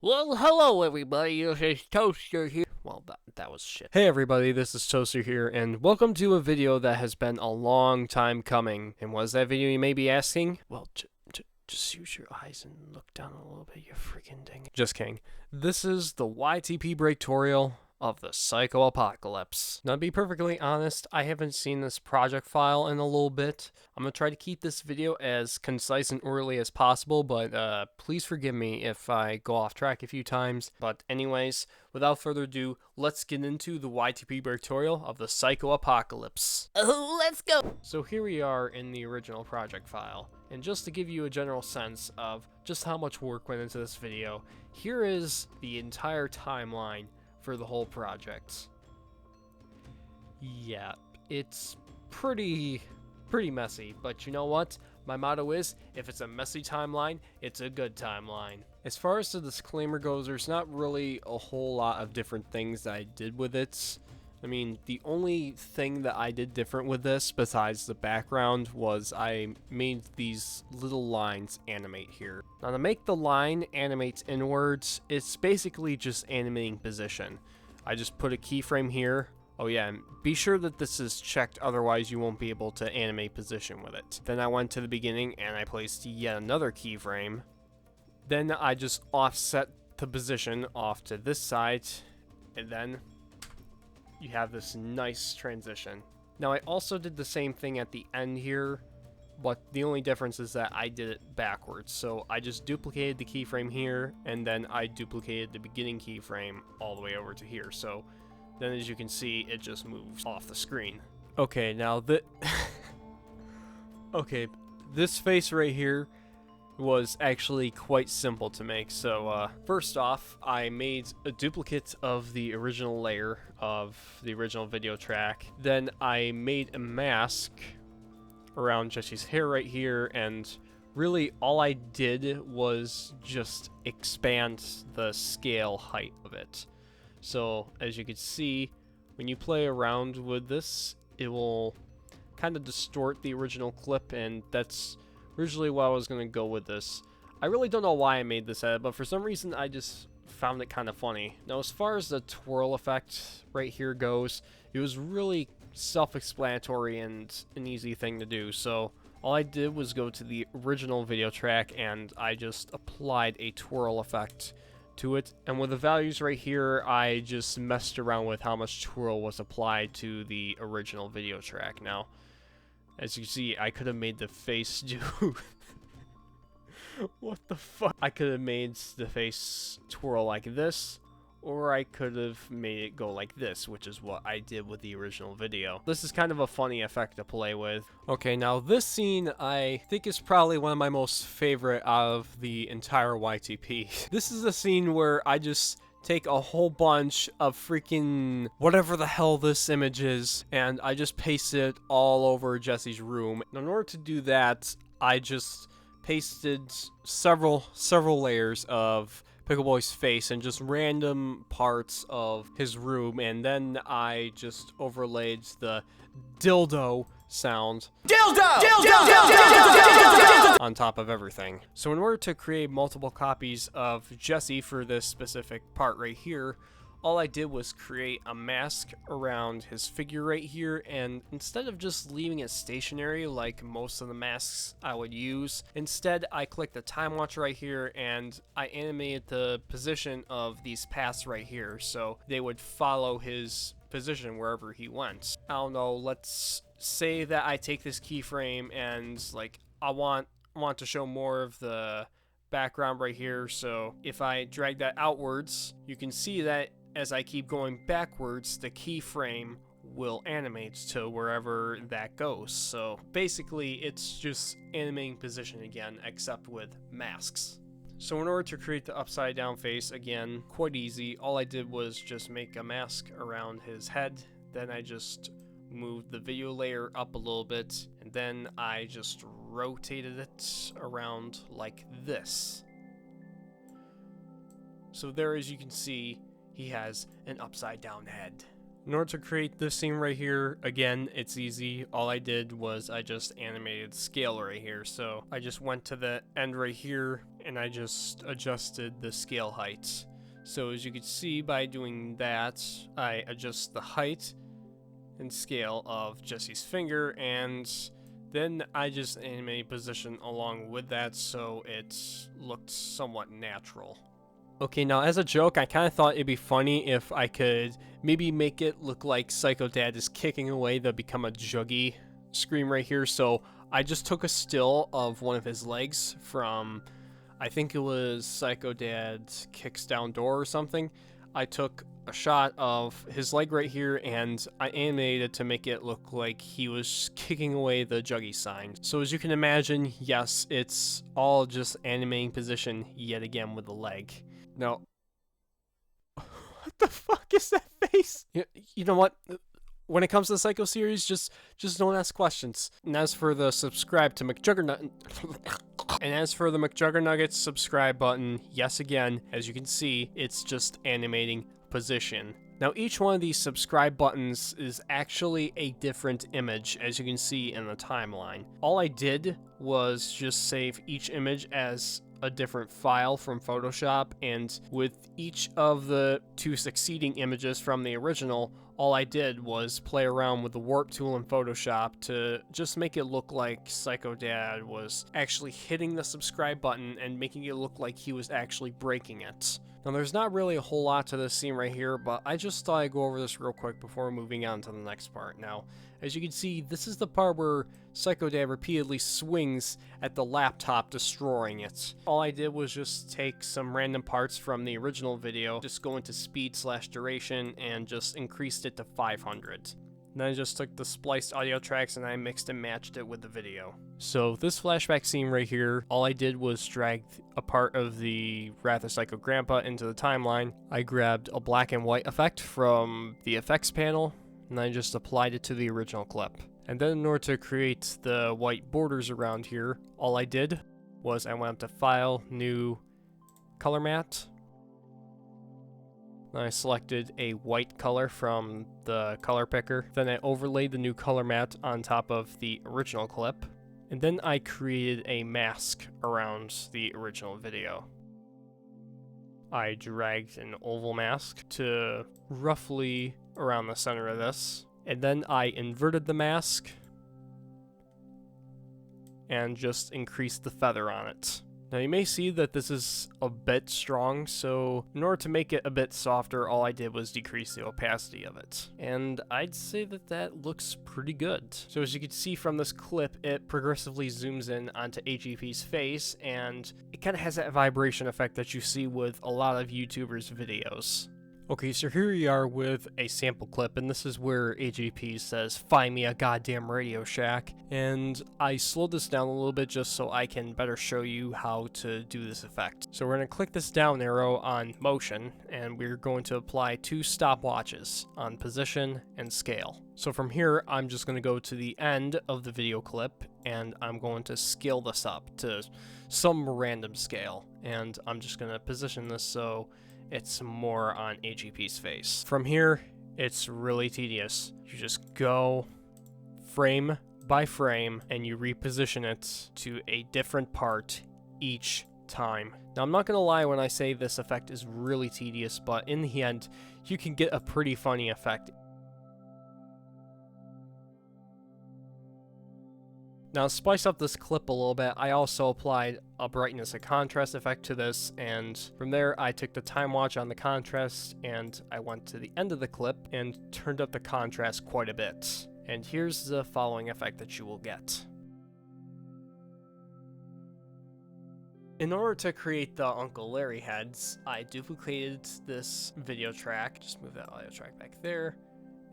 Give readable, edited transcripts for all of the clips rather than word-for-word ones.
Well, hello everybody, this is Toaster here. Well, that was shit. Hey everybody, this is Toaster here, and welcome to a video that has been a long time coming. And what is that video, you may be asking? Well, just use your eyes and look down a little bit, you freaking ding. Just kidding. This is the YTP Breaktorial of the Psycho Apocalypse. Now, to be perfectly honest, I haven't seen this project file in a little bit. I'm going to try to keep this video as concise and orderly as possible, but please forgive me if I go off track a few times. But anyways, without further ado, let's get into the YTP Breaktorial of the Psycho Apocalypse. Oh, let's go! So here we are in the original project file, and just to give you a general sense of just how much work went into this video, here is the entire timeline for the whole project. Yeah, it's pretty messy, but you know what? My motto is, if it's a messy timeline, it's a good timeline. As far as the disclaimer goes, there's not really a whole lot of different things that I did with it. I mean, the only thing that I did different with this, besides the background, was I made these little lines animate here. Now, to make the line animate inwards, it's basically just animating position. I just put a keyframe here. Oh yeah, and be sure that this is checked, otherwise you won't be able to animate position with it. Then I went to the beginning and I placed yet another keyframe. Then I just offset the position off to this side, and then you have this nice transition. Now, I also did the same thing at the end here, but the only difference is that I did it backwards. So I just duplicated the keyframe here, and then I duplicated the beginning keyframe all the way over to here. So then, as you can see, it just moves off the screen. Okay, now okay, this face right here was actually quite simple to make. So first off, I made a duplicate of the original layer of the original video track. Then I made a mask around Jesse's hair right here, and really all I did was just expand the scale height of it. So as you can see, when you play around with this, it will kind of distort the original clip, and that's originally why I was going to go with this. I really don't know why I made this edit, but for some reason I just found it kind of funny. Now, as far as the twirl effect right here goes, it was really self-explanatory and an easy thing to do. So all I did was go to the original video track and I just applied a twirl effect to it. And with the values right here, I just messed around with how much twirl was applied to the original video track. Now, as you see, I could have made the face do... What the fuck? I could have made the face twirl like this, or I could have made it go like this, which is what I did with the original video. This is kind of a funny effect to play with. Okay, now this scene I think is probably one of my most favorite out of the entire YTP. This is a scene where I just take a whole bunch of freaking whatever the hell this image is, and I just paste it all over Jesse's room. Now, in order to do that, I just pasted several layers of Pickle Boy's face and just random parts of his room, and then I just overlaid the dildo sound on top of everything. So in order to create multiple copies of Jesse for this specific part right here, all I did was create a mask around his figure right here, and instead of just leaving it stationary like most of the masks I would use, instead I clicked the time watch right here and I animated the position of these paths right here so they would follow his position wherever he went. I don't know, let's say that I take this keyframe and like I want to show more of the background right here, so if I drag that outwards, you can see that as I keep going backwards, the keyframe will animate to wherever that goes. So basically, it's just animating position again, except with masks. So in order to create the upside down face, again, quite easy. All I did was just make a mask around his head. Then I just moved the video layer up a little bit, and then I just rotated it around like this. So there, as you can see, he has an upside down head. In order to create this scene right here, again, it's easy. All I did was I just animated scale right here. So I just went to the end right here and I just adjusted the scale height. So as you can see, by doing that, I adjust the height and scale of Jesse's finger, and then I just animate position along with that so it looked somewhat natural. Okay, now as a joke, I kind of thought it'd be funny if I could maybe make it look like Psycho Dad is kicking away the Become a Juggy scream right here. So I just took a still of one of his legs from, I think it was Psycho Dad Kicks Down Door or something. I took a shot of his leg right here and I animated to make it look like he was kicking away the Juggy sign. So as you can imagine, yes, it's all just animating position yet again with the leg. Now, what the fuck is that face? You know what? When it comes to the Psycho series, just don't ask questions. And as for the subscribe to McJuggerNuggets subscribe button, yes again, as you can see, it's just animating position. Now each one of these subscribe buttons is actually a different image, as you can see in the timeline. All I did was just save each image as a different file from Photoshop, and with each of the 2 succeeding images from the original, all I did was play around with the warp tool in Photoshop to just make it look like Psycho Dad was actually hitting the subscribe button and making it look like he was actually breaking it. Now there's not really a whole lot to this scene right here, but I just thought I'd go over this real quick before moving on to the next part. Now, as you can see, this is the part where Psycho Dad repeatedly swings at the laptop, destroying it. All I did was just take some random parts from the original video, just go into speed/duration, and just increased it to 500. And then I just took the spliced audio tracks and I mixed and matched it with the video. So this flashback scene right here, all I did was drag a part of the Wrath of Psycho Grandpa into the timeline. I grabbed a black and white effect from the effects panel, and I just applied it to the original clip. And then in order to create the white borders around here, all I did was I went up to File, New, Color Matte. Then I selected a white color from the color picker. Then I overlaid the new color matte on top of the original clip. And then I created a mask around the original video. I dragged an oval mask to roughly around the center of this. And then I inverted the mask and just increased the feather on it. Now you may see that this is a bit strong, so in order to make it a bit softer, all I did was decrease the opacity of it. And I'd say that that looks pretty good. So as you can see from this clip, it progressively zooms in onto AGP's face, and it kind of has that vibration effect that you see with a lot of YouTubers' videos. Okay, so here we are with a sample clip, and this is where AGP says, "Find me a goddamn Radio Shack," and I slowed this down a little bit just so I can better show you how to do this effect. So we're going to click this down arrow on motion, and we're going to apply 2 stopwatches on position and scale. So from here, I'm just going to go to the end of the video clip, and I'm going to scale this up to some random scale, and I'm just going to position this so it's more on AGP's face. From here, it's really tedious. You just go frame by frame and you reposition it to a different part each time. Now, I'm not gonna lie when I say this effect is really tedious, but in the end, you can get a pretty funny effect. Now, to spice up this clip a little bit, I also applied a brightness and contrast effect to this, and from there I took the time watch on the contrast and I went to the end of the clip and turned up the contrast quite a bit. And here's the following effect that you will get. In order to create the Uncle Larry heads, I duplicated this video track, just move that audio track back there,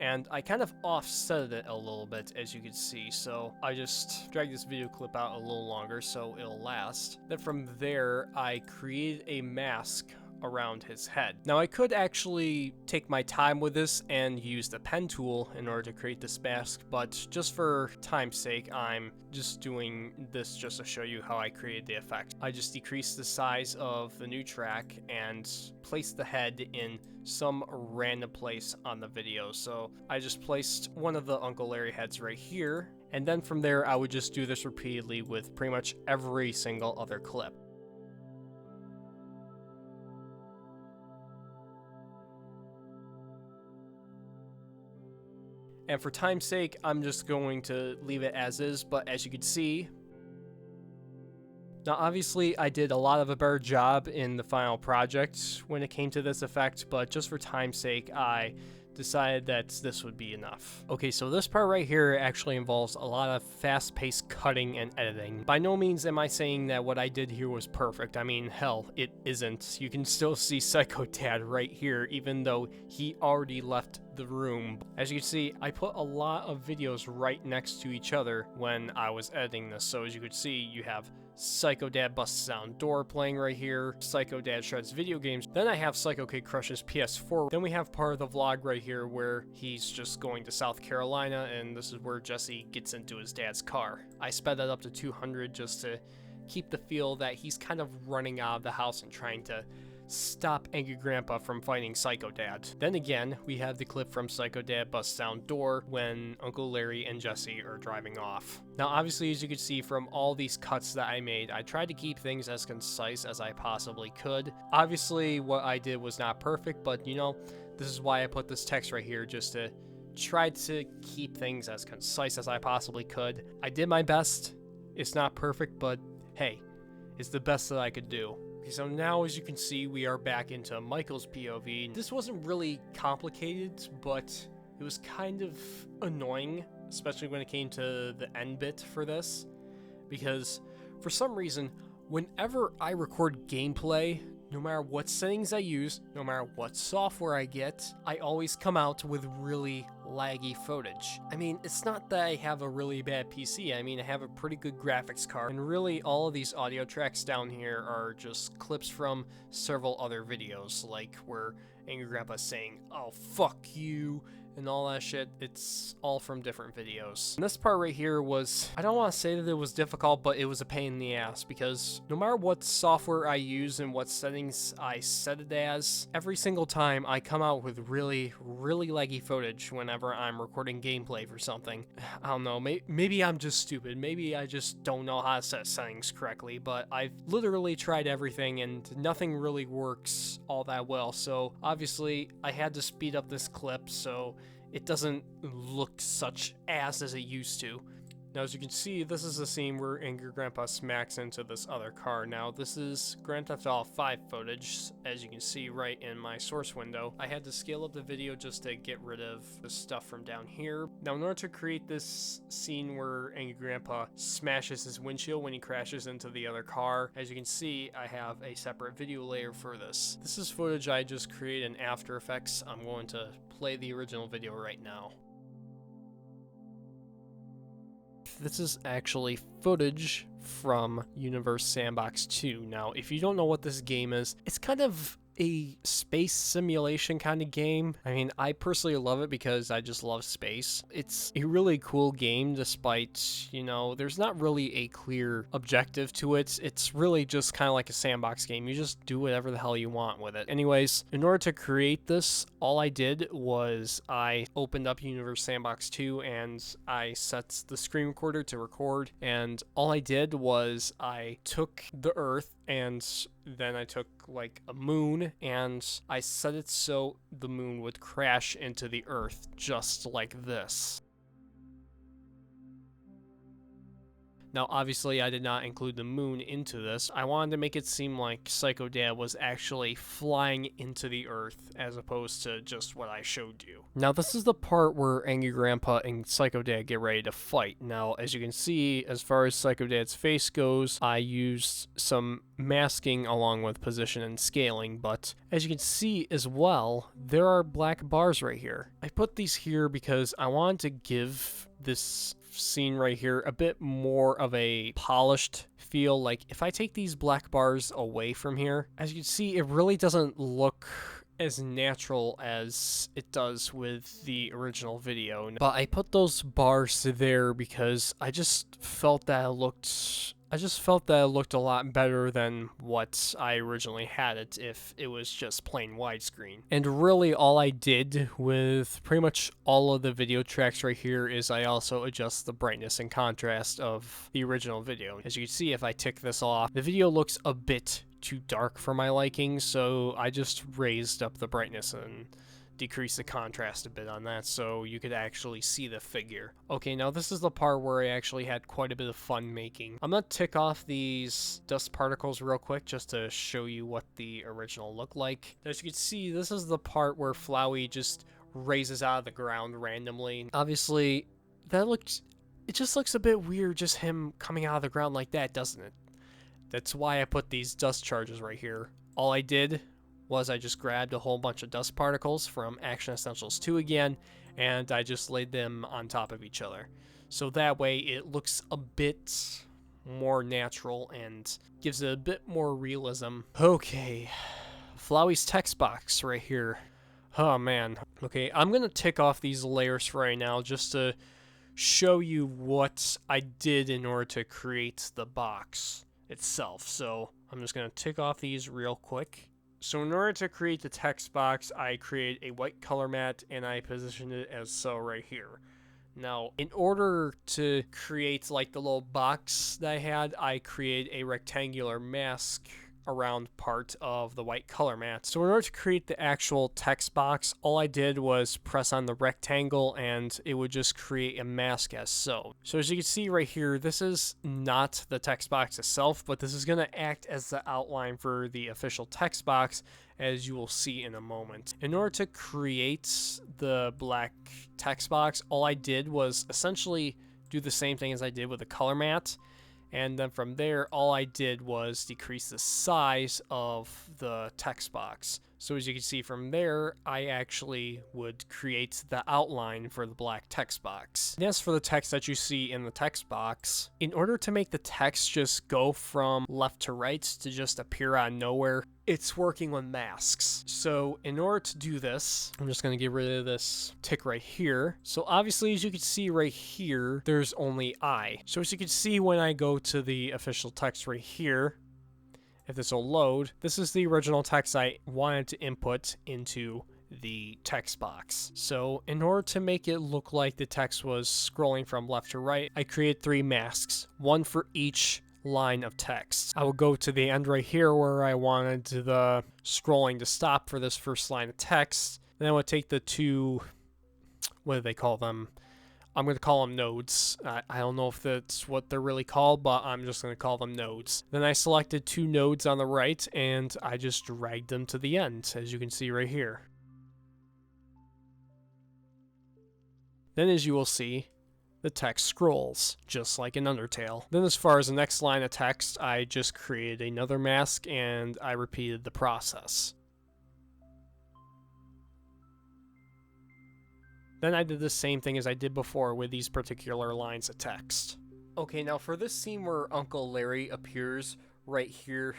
and I kind of offset it a little bit, as you can see, so I just dragged this video clip out a little longer so it'll last. Then from there, I created a mask around his head. Now I could actually take my time with this and use the pen tool in order to create this mask, but just for time's sake, I'm just doing this just to show you how I created the effect. I just decreased the size of the new track and placed the head in some random place on the video. So I just placed one of the Uncle Larry heads right here, and then from there I would just do this repeatedly with pretty much every single other clip. And for time's sake, I'm just going to leave it as is, but as you can see, now obviously I did a lot of a better job in the final project when it came to this effect, but just for time's sake, I decided that this would be enough. Okay, so this part right here actually involves a lot of fast-paced cutting and editing. By no means am I saying that what I did here was perfect. I mean, hell, it isn't. You can still see Psycho Dad right here, even though he already left the room. As you can see, I put a lot of videos right next to each other when I was editing this. So as you could see, you have Psycho Dad busts down door playing right here, Psycho Dad shreds video games, then I have Psycho Kid crushes PS4, then we have part of the vlog right here where he's just going to South Carolina, and this is where Jesse gets into his dad's car. I sped that up to 200 just to keep the feel that he's kind of running out of the house and trying to stop Angry Grandpa from fighting Psycho Dad. Then again, we have the clip from Psycho Dad busts down door when Uncle Larry and Jesse are driving off. Now obviously, as you can see from all these cuts that I made, I tried to keep things as concise as I possibly could. Obviously, what I did was not perfect, but you know, this is why I put this text right here, just to try to keep things as concise as I possibly could. I did my best. It's not perfect, but hey, it's the best that I could do. Okay, so now as you can see, we are back into Michael's POV. This wasn't really complicated, but it was kind of annoying, especially when it came to the end bit for this, because for some reason, whenever I record gameplay, no matter what settings I use, no matter what software I get, I always come out with really laggy footage. I mean, it's not that I have a really bad PC, I mean, I have a pretty good graphics card, and really all of these audio tracks down here are just clips from several other videos, like where Angry Grandpa's saying, "Oh, fuck you," and all that shit. It's all from different videos. And this part right here was, I don't want to say that it was difficult, but it was a pain in the ass, because no matter what software I use and what settings I set it as, every single time I come out with really laggy footage whenever I'm recording gameplay for something. I don't know, maybe I'm just stupid, maybe I just don't know how to set settings correctly, but I've literally tried everything and nothing really works all that well, so obviously I had to speed up this clip so it doesn't look such ass as it used to. Now, as you can see, this is a scene where Angry Grandpa smacks into this other car. Now, this is Grand Theft Auto 5 footage, as you can see right in my source window. I had to scale up the video just to get rid of the stuff from down here. Now, in order to create this scene where Angry Grandpa smashes his windshield when he crashes into the other car, as you can see, I have a separate video layer for this. This is footage I just created in After Effects. I'm going to play the original video right now. This is actually footage from Universe Sandbox 2. Now, if you don't know what this game is, it's kind of a space simulation kind of game. I mean, I personally love it because I just love space. It's a really cool game despite, you know, there's not really a clear objective to it. It's really just kind of like a sandbox game. You just do whatever the hell you want with it. Anyways, in order to create this, all I did was I opened up Universe Sandbox 2 and I set the screen recorder to record, and all I did was I took the Earth and then I took like a moon and I set it so the moon would crash into the Earth just like this. Now, obviously, I did not include the moon into this. I wanted to make it seem like Psycho Dad was actually flying into the Earth as opposed to just what I showed you. Now, this is the part where Angry Grandpa and Psycho Dad get ready to fight. Now, as you can see, as far as Psycho Dad's face goes, I used some masking along with position and scaling, but as you can see as well, there are black bars right here. I put these here because I wanted to give this scene right here a bit more of a polished feel. Like if I take these black bars away from here, as you can see, it really doesn't look as natural as it does with the original video. But I put those bars there because I just felt that it looked a lot better than what I originally had it if it was just plain widescreen. And really all I did with pretty much all of the video tracks right here is I also adjust the brightness and contrast of the original video. As you can see, if I tick this off, the video looks a bit too dark for my liking, so I just raised up the brightness and decrease the contrast a bit on that so you could actually see the figure. Okay, now this is the part where I actually had quite a bit of fun making. I'm gonna tick off these dust particles real quick just to show you what the original looked like. As you can see, this is the part where Flowey just raises out of the ground randomly. Obviously, it just looks a bit weird, just him coming out of the ground like that, doesn't it? That's why I put these dust charges right here. All I did was I just grabbed a whole bunch of dust particles from Action Essentials 2 again, and I just laid them on top of each other. So that way it looks a bit more natural and gives it a bit more realism. Okay, Flowey's text box right here. Oh man. Okay, I'm gonna tick off these layers for right now just to show you what I did in order to create the box itself. So I'm just going to tick off these real quick. So in order to create the text box, I created a white color mat and I positioned it as so right here. Now, in order to create like the little box that I had, I created a rectangular mask around part of the white color mat. So in order to create the actual text box, all I did was press on the rectangle and it would just create a mask as so. So as you can see right here, this is not the text box itself, but this is going to act as the outline for the official text box, as you will see in a moment. In order to create the black text box, all I did was essentially do the same thing as I did with the color mat. And then from there, all I did was decrease the size of the text box. So as you can see from there, I actually would create the outline for the black text box. And as for the text that you see in the text box, in order to make the text just go from left to right to just appear out of nowhere, it's working with masks. So in order to do this, I'm just going to get rid of this tick right here. So obviously, as you can see right here, there's only I. So as you can see when I go to the official text right here, if this will load, this is the original text I wanted to input into the text box. So in order to make it look like the text was scrolling from left to right, I created 3 masks, one for each line of text. I will go to the end right here where I wanted the scrolling to stop for this first line of text. Then I would take the 2, what do they call them? I'm going to call them nodes. I don't know if that's what they're really called, but I'm just going to call them nodes. Then I selected 2 nodes on the right, and I just dragged them to the end, as you can see right here. Then as you will see, the text scrolls, just like in Undertale. Then as far as the next line of text, I just created another mask, and I repeated the process. Then I did the same thing as I did before with these particular lines of text. Okay, now for this scene where Uncle Larry appears right here,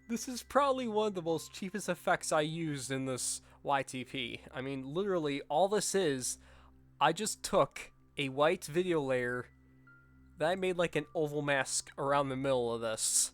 this is probably one of the most cheapest effects I used in this YTP. I mean, literally, all this is, I just took a white video layer that I made like an oval mask around the middle of this.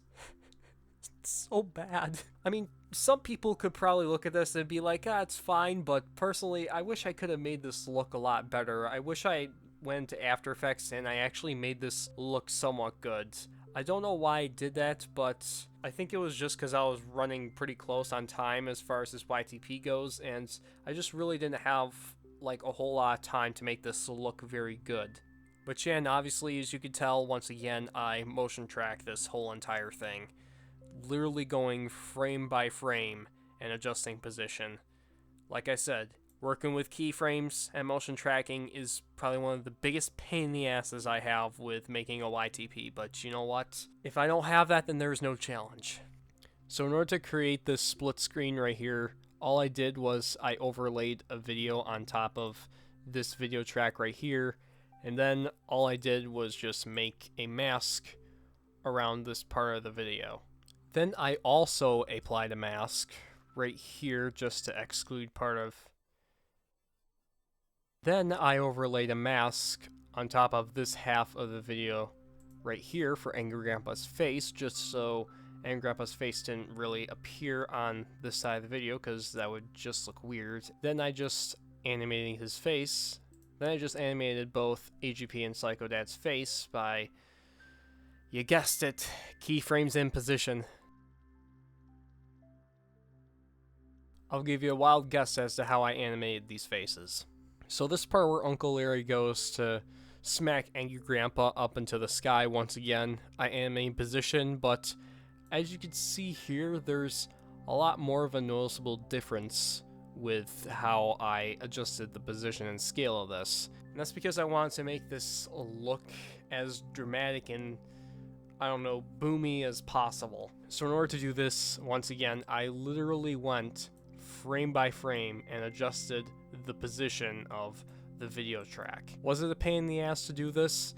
It's so bad. I mean, some people could probably look at this and be like, it's fine, but personally, I wish I could have made this look a lot better. I wish I went to After Effects and I actually made this look somewhat good. I don't know why I did that, but I think it was just because I was running pretty close on time as far as this YTP goes, and I just really didn't have like a whole lot of time to make this look very good. But yeah, and obviously, as you can tell, once again, I motion track this whole entire thing, literally going frame by frame and adjusting position. Like I said, working with keyframes and motion tracking is probably one of the biggest pain in the asses I have with making a YTP, but you know what? If I don't have that, then there's no challenge. So in order to create this split screen right here, all I did was I overlaid a video on top of this video track right here, and then all I did was just make a mask around this part of the video. Then I also applied a mask right here just to exclude part of. Then I overlaid a mask on top of this half of the video right here for Angry Grandpa's face, just so Angry Grandpa's face didn't really appear on this side of the video because that would just look weird. Then I just animated his face. Then I just animated both AGP and Psycho Dad's face by, you guessed it, keyframes in position. I'll give you a wild guess as to how I animated these faces. So this part where Uncle Larry goes to smack Angry Grandpa up into the sky once again, I animate position, but as you can see here, there's a lot more of a noticeable difference with how I adjusted the position and scale of this. And that's because I wanted to make this look as dramatic and, I don't know, boomy as possible. So in order to do this, once again, I literally went frame by frame and adjusted the position of the video track. Was it a pain in the ass to do this?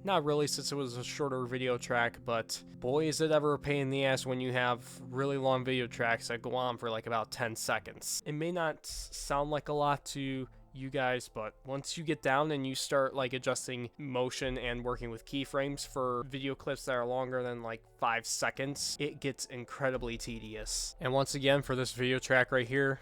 Not really, since it was a shorter video track, but boy is it ever a pain in the ass when you have really long video tracks that go on for like about 10 seconds. It may not sound like a lot to you guys, but once you get down and you start like adjusting motion and working with keyframes for video clips that are longer than like 5 seconds, it gets incredibly tedious. And once again, for this video track right here,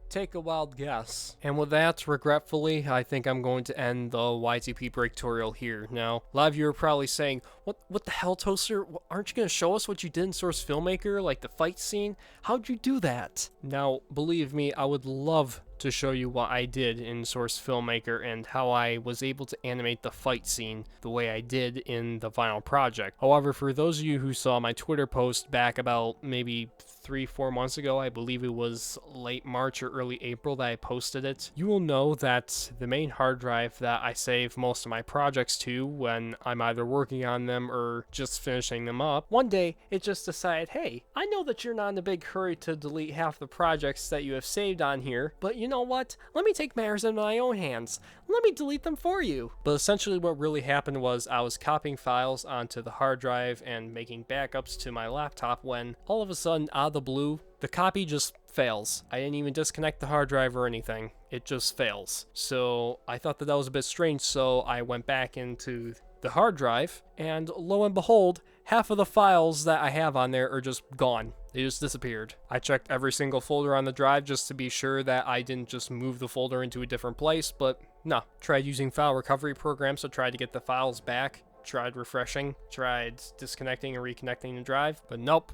take a wild guess. And with that, regretfully, I think I'm going to end the YTP Breaktorial here. Now, a lot of you are probably saying, what the hell, Toaster? Aren't you going to show us what you did in Source Filmmaker, like the fight scene? How'd you do that? Now, believe me, I would love to show you what I did in Source Filmmaker and how I was able to animate the fight scene the way I did in the final project. However, for those of you who saw my Twitter post back about maybe 3-4 months ago, I believe it was late March or early April that I posted it, you will know that the main hard drive that I save most of my projects to when I'm either working on them or just finishing them up, one day it just decided, hey, I know that you're not in a big hurry to delete half the projects that you have saved on here, but you know what? Let me take matters into my own hands. Let me delete them for you. But essentially what really happened was I was copying files onto the hard drive and making backups to my laptop when all of a sudden, out of the blue, the copy just fails. I didn't even disconnect the hard drive or anything. It just fails. So I thought that was a bit strange, so I went back into the hard drive, and lo and behold, half of the files that I have on there are just gone. They just disappeared. I checked every single folder on the drive just to be sure that I didn't just move the folder into a different place, but no. Tried using file recovery programs to try to get the files back, tried refreshing, tried disconnecting and reconnecting the drive, but nope.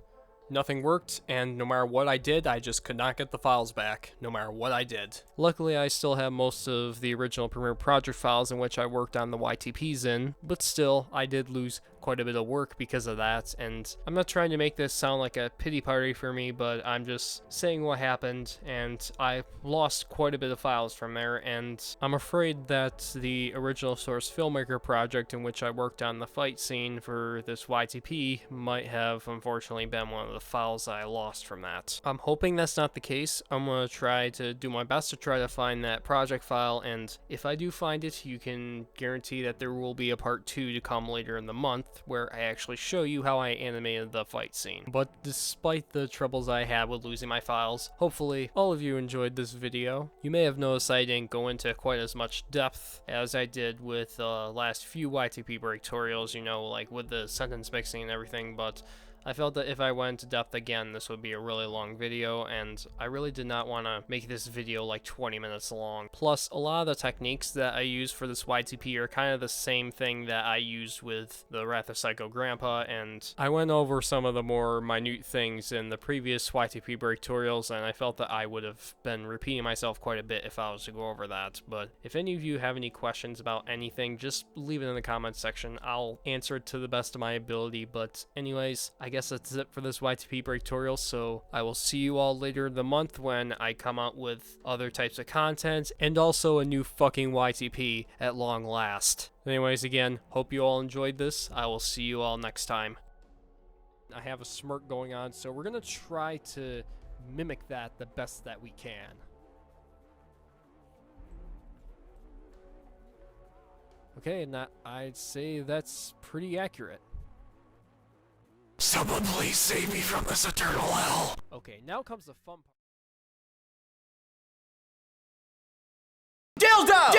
Nothing worked, and no matter what I did, I just could not get the files back, no matter what I did. Luckily, I still have most of the original Premiere project files in which I worked on the YTPs in, but still, I did lose quite a bit of work because of that, and I'm not trying to make this sound like a pity party for me, but I'm just saying what happened, and I lost quite a bit of files from there, and I'm afraid that the original Source Filmmaker project in which I worked on the fight scene for this YTP might have unfortunately been one of the files I lost from that. I'm hoping that's not the case. I'm going to try to do my best to try to find that project file, and if I do find it, you can guarantee that there will be a part 2 to come later in the month, where I actually show you how I animated the fight scene. But despite the troubles I had with losing my files, hopefully all of you enjoyed this video. You may have noticed I didn't go into quite as much depth as I did with the last few YTP Breaktorials, you know, like with the sentence mixing and everything, but I felt that if I went into depth again, this would be a really long video, and I really did not want to make this video like 20 minutes long. Plus, a lot of the techniques that I use for this YTP are kind of the same thing that I used with the Wrath of Psycho Grandpa, and I went over some of the more minute things in the previous YTP Breaktorials, and I felt that I would have been repeating myself quite a bit if I was to go over that. But if any of you have any questions about anything, just leave it in the comments section. I'll answer it to the best of my ability. But anyways, I guess that's it for this YTP Breaktorial, so I will see you all later in the month when I come out with other types of content, and also a new fucking YTP at long last. Anyways, again, hope you all enjoyed this. I will see you all next time. I have a smirk going on, so we're gonna try to mimic that the best that we can. Okay, and that, I'd say that's pretty accurate. Someone please save me from this eternal hell. Okay, now comes the fun part. Dildo!